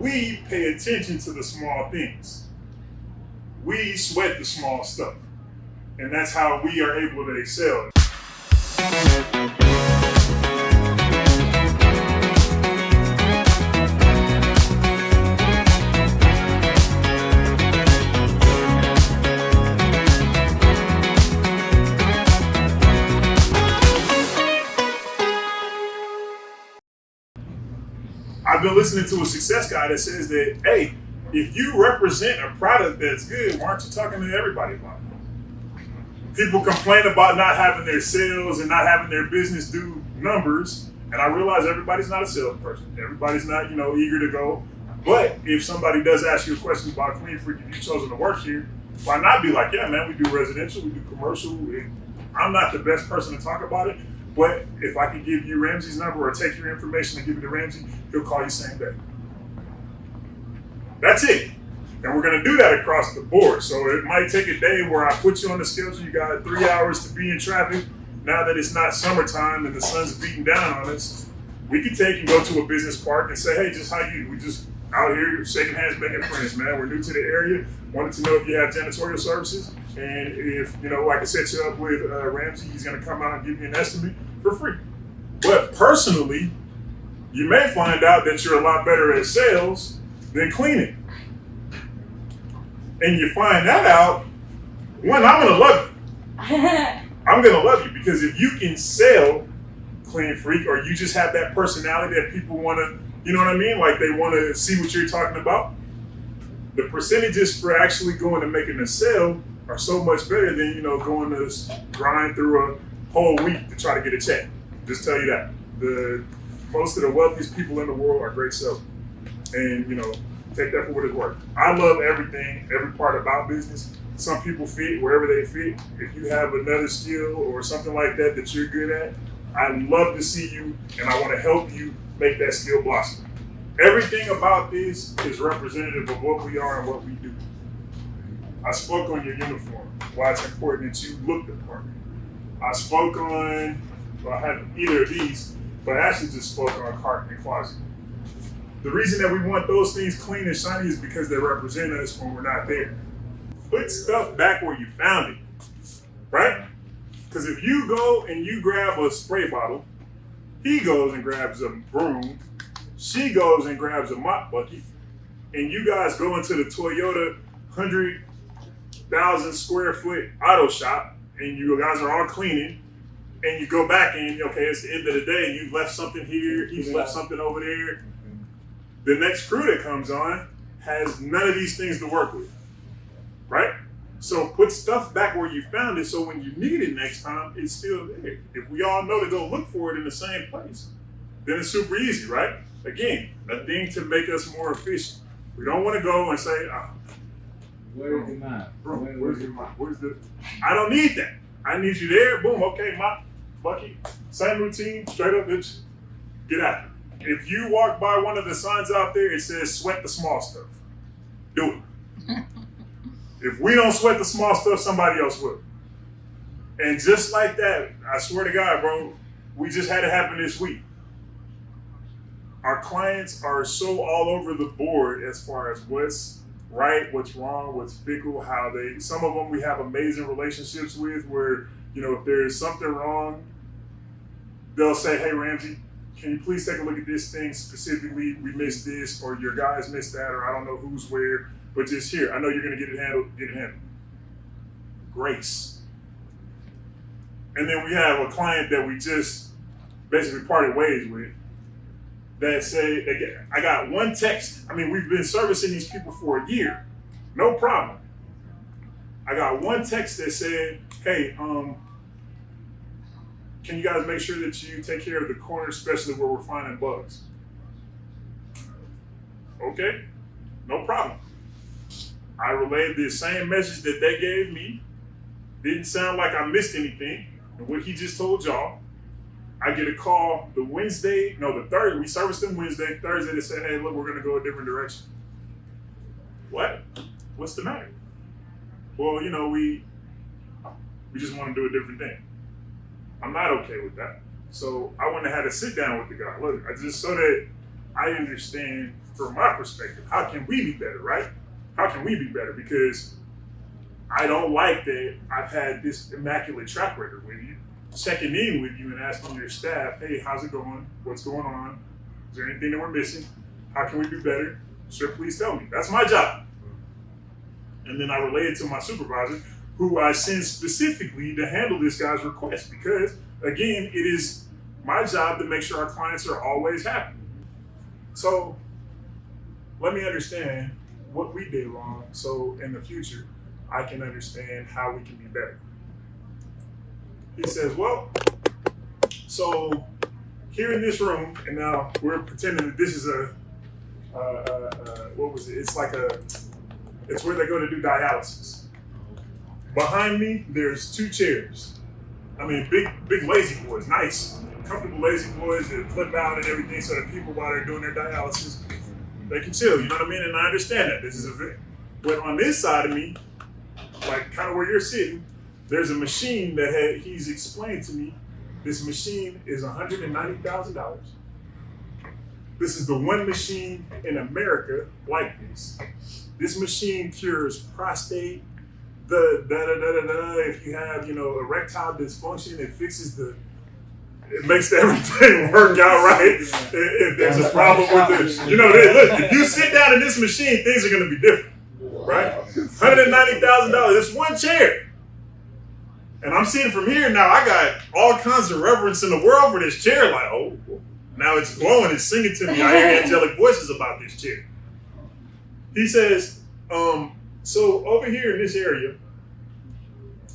we pay attention to the small things. We sweat the small stuff. And that's how we are able to excel. I've been listening to a success guy that says that, hey, if you represent a product that's good, why aren't you talking to everybody about it? People complain about not having their sales and not having their business do numbers. And I realize everybody's not a salesperson. Everybody's not, eager to go. But if somebody does ask you a question about Clean Freak, if you've chosen to work here, why not be like, yeah, man, we do residential, we do commercial. I'm not the best person to talk about it. But if I can give you Ramsey's number or take your information and give it to Ramsey, he'll call you same day. That's it. And we're going to do that across the board. So it might take a day where I put you on the schedule. You got 3 hours to be in traffic. Now that it's not summertime and the sun's beating down on us, we could take and go to a business park and say, hey, just how you? We just out here shaking hands, making friends, man. We're new to the area. Wanted to know if you have janitorial services. And if, I can set you up with Ramsey, he's going to come out and give you an estimate for free. But personally, you may find out that you're a lot better at sales than cleaning. And you find that out, one, I'm going to love you. I'm going to love you because if you can sell Clean Freak or you just have that personality that people want to, you know what I mean? Like they want to see what you're talking about. The percentages for actually going and making a sale are so much better than, going to grind through a whole week to try to get a check. Just tell you that. Most of the wealthiest people in the world are great salesmen. And, take that for what it's worth. I love everything, every part about business. Some people fit wherever they fit. If you have another skill or something like that that you're good at, I'd love to see you and I want to help you make that skill blossom. Everything about this is representative of what we are and what we do. I spoke on your uniform, why it's important that you look the part. I spoke on, I haven't either of these, but I actually just spoke on cart and closet. The reason that we want those things clean and shiny is because they represent us when we're not there. Put stuff back where you found it, right? Because if you go and you grab a spray bottle, he goes and grabs a broom, she goes and grabs a mop bucket, and you guys go into the Toyota 100,000 square foot auto shop, and you guys are all cleaning, and you go back and, okay, it's the end of the day, you've left something here, he's left something over there. The next crew that comes on has none of these things to work with, right? So put stuff back where you found it so when you need it next time, it's still there. If we all know to go look for it in the same place, then it's super easy, right? Again, a thing to make us more efficient. We don't want to go and say, where's the map? Where's your mop? I don't need that. I need you there. Boom, okay, mop, bucket. Same routine, straight up, bitch. Get after it. If you walk by one of the signs out there, it says sweat the small stuff. Do it. If we don't sweat the small stuff, somebody else will. And just like that, I swear to God, bro, we just had it happen this week. Our clients are so all over the board as far as what's right, what's wrong, what's fickle, some of them we have amazing relationships with where, if there's something wrong, they'll say, hey, Ramsey, can you please take a look at this thing specifically? We missed this, or your guys missed that, or I don't know who's where, but just here. I know you're going to get it handled. Grace. And then we have a client that we just basically parted ways with that say, I got one text. I mean, we've been servicing these people for a year. No problem. I got one text that said, hey, can you guys make sure that you take care of the corner, especially where we're finding bugs? Okay, no problem. I relayed the same message that they gave me. Didn't sound like I missed anything. And what he just told y'all, I get a call the third, we serviced them Wednesday, Thursday they said, hey, look, we're gonna go a different direction. What? What's the matter? Well, we just want to do a different thing. I'm not okay with that. So I went and had a sit down with the guy. Look, so that I understand from my perspective. How can we be better, right? How can we be better? Because I don't like that I've had this immaculate track record with you, checking in with you and asking your staff, hey, how's it going? What's going on? Is there anything that we're missing? How can we do better? Sir, please tell me. That's my job. And then I relay it to my supervisor, who I send specifically to handle this guy's request, because again, it is my job to make sure our clients are always happy. So let me understand what we did wrong, so in the future I can understand how we can be better. He says, well, so here in this room, and now we're pretending that this is what was it? It's where they go to do dialysis. Behind me, there's 2 chairs. I mean, big lazy boys, nice, comfortable lazy boys that flip out and everything, so that people, while they're doing their dialysis, they can chill, you know what I mean? And I understand that. This is but on this side of me, like kind of where you're sitting, there's a machine that he's explained to me. This machine is $190,000. This is the one machine in America like this. This machine cures prostate, if you have, erectile dysfunction, it fixes it makes everything work out right. If there's a problem with it, look, if you sit down in this machine, things are going to be different, right? $190,000, it's one chair. And I'm seeing from here now, I got all kinds of reverence in the world for this chair. Like, oh, now it's glowing, it's singing to me. I hear angelic voices about this chair. He says, so over here in this area,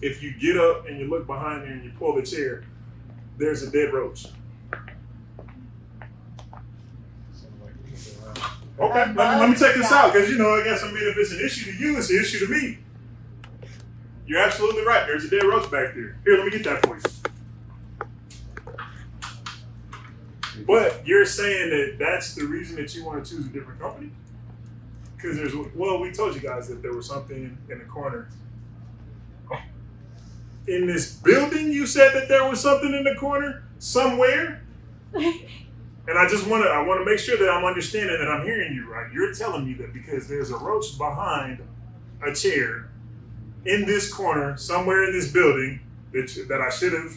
if you get up and you look behind there and you pull the chair, there's a dead roach. Okay, let me check this out, because I guess if it's an issue to you, it's an issue to me. You're absolutely right. There's a dead roach back there. Here, let me get that for you. But you're saying that that's the reason that you want to choose a different company? Because we told you guys that there was something in the corner. In this building, you said that there was something in the corner somewhere? And I want to make sure that I'm understanding that I'm hearing you right. You're telling me that because there's a roach behind a chair in this corner, somewhere in this building, that I should have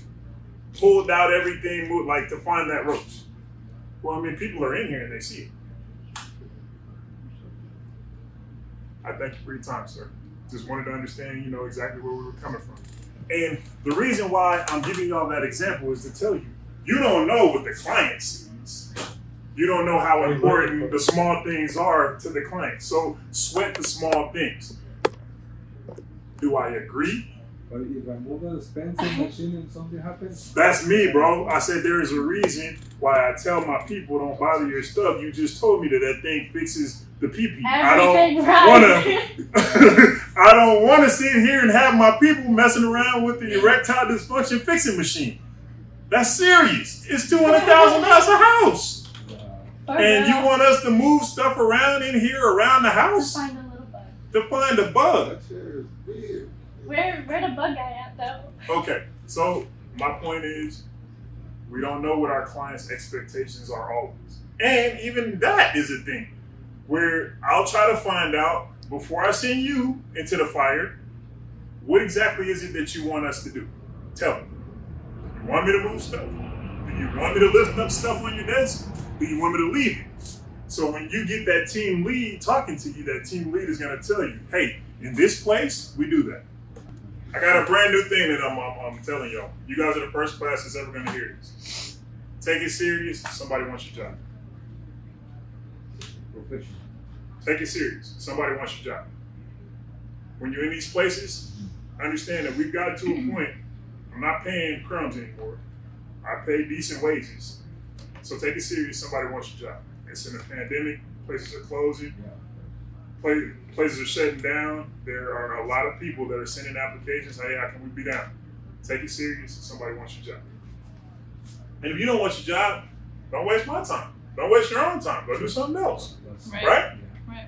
pulled out everything, to find that roach. Well, people are in here and they see it. I thank you for your time, sir. Just wanted to understand, exactly where we were coming from. And the reason why I'm giving y'all that example is to tell you, you don't know what the client sees. You don't know how important the small things are to the client. So sweat the small things. Do I agree? But if I move a dispenser machine and something happens? That's me, bro. I said there is a reason why I tell my people don't bother your stuff. You just told me that thing fixes the pee-pee. I don't want to sit here and have my people messing around with the erectile dysfunction fixing machine. That's serious. It's $200,000 a house. And you want us to move stuff around in here around the house? To find a little bug. To find a bug. That chair is weird. Where the bug guy at, though? Okay, so my point is, we don't know what our clients' expectations are always. And even that is a thing where I'll try to find out before I send you into the fire, what exactly is it that you want us to do? Tell me. Do you want me to move stuff? Do you want me to lift up stuff on your desk? Do you want me to leave it? So when you get that team lead talking to you, that team lead is going to tell you, hey, in this place, we do that. I got a brand new thing that I'm telling y'all. You guys are the first class that's ever going to hear this. Take it serious. Somebody wants your job. Professional. Take it serious. Somebody wants your job. When you're in these places, understand that we've gotten to a point, I'm not paying crumbs anymore. I pay decent wages. So take it serious. Somebody wants your job. It's in a pandemic. Places are closing. Places are shutting down. There are a lot of people that are sending applications. Hey, how can we be down? Take it serious. Somebody wants your job. And if you don't want your job, don't waste my time. Don't waste your own time. Go do something else. Right? Right.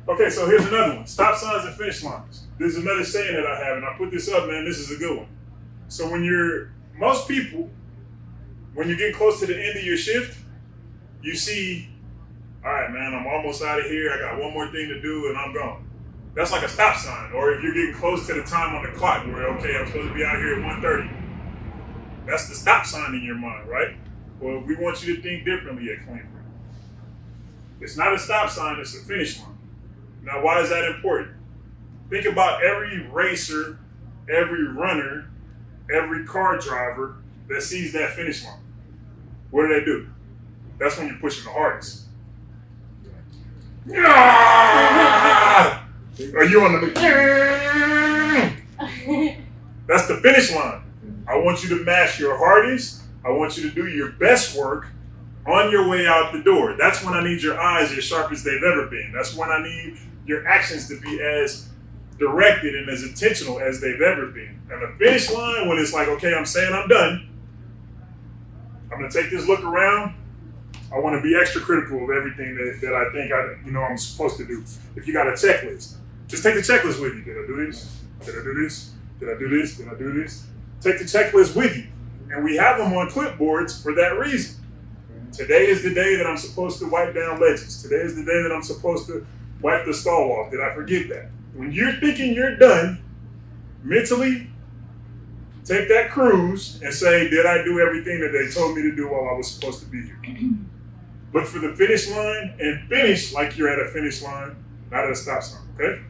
Okay, so here's another one. Stop signs and finish lines. There's another saying that I have, and I put this up, man. This is a good one. So most people, when you get close to the end of your shift, you see All right, man, I'm almost out of here. I got one more thing to do and I'm gone. That's like a stop sign. Or if you're getting close to the time on the clock where, okay, I'm supposed to be out here at 1:30. That's the stop sign in your mind, right? Well, we want you to think differently at Clean Freak. It's not a stop sign, it's a finish line. Now, why is that important? Think about every racer, every runner, every car driver that sees that finish line. What do they do? That's when you're pushing the hardest. Are you on the... That's the finish line. I want you to mash your hardest. I want you to do your best work on your way out the door. That's when I need your eyes as sharp as they've ever been. That's when I need your actions to be as directed and as intentional as they've ever been. And the finish line, when it's like, okay, I'm saying I'm done. I'm going to take this look around. I want to be extra critical of everything that I think I'm supposed to do. If you got a checklist, just take the checklist with you. Did I do this? Did I do this? Did I do this? Did I do this? Take the checklist with you. And we have them on clipboards for that reason. Today is the day that I'm supposed to wipe down ledges. Today is the day that I'm supposed to wipe the stall off. Did I forget that? When you're thinking you're done, mentally, take that cruise and say, did I do everything that they told me to do while I was supposed to be here? Look for the finish line and finish like you're at a finish line, not at a stop sign, okay?